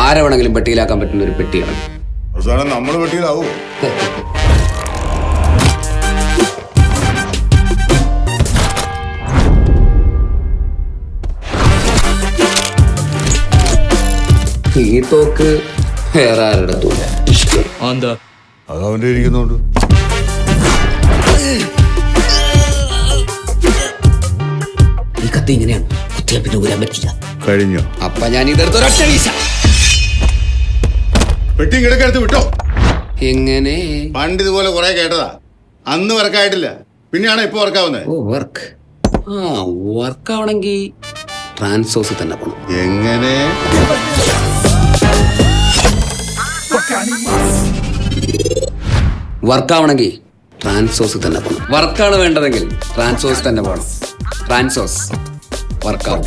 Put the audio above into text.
ആരെ വേണമെങ്കിലും പെട്ടിയിലാക്കാൻ പറ്റുന്ന ഒരു പെട്ടിയാണ്. അവസാനം നമ്മൾ പെട്ടിയിലാവൂ. ഈ തോക്ക് വേറെ ആരുടെത്തുമില്ല. അത് അവന്റെ ഇരിക്കുന്നുണ്ട്. ഈ കത്തി ഇങ്ങനെയാണ്, കുത്തിയാൽ പിന്നെ ഊരാൻ പറ്റില്ല. കഴിഞ്ഞോ? അപ്പൊ ഞാൻ ഇതെടുത്ത് ഒരൊറ്റ വീശ. പെട്ടി കിടക്കെടുത്ത് വിട്ടോ. എങ്ങനെ? പണ്ട് ഇതുപോലെ കുറെ കേട്ടതാ, അന്ന് വർക്കായിട്ടില്ല, പിന്നെയാണ് ഇപ്പൊ വർക്കാവുന്നത്. ഓ വർക്ക്. വർക്ക് ആവണമെങ്കിൽ ട്രാൻസോസിൽ തന്നെ പോകണം. എങ്ങനെ? വർക്കാവണമെങ്കിൽ ട്രാൻസോസിൽ തന്നെ പോകണം. വർക്കാണ് വേണ്ടതെങ്കിൽ ട്രാൻസോസ് തന്നെ പോകണം. ട്രാൻസോസ് വർക്കാവും.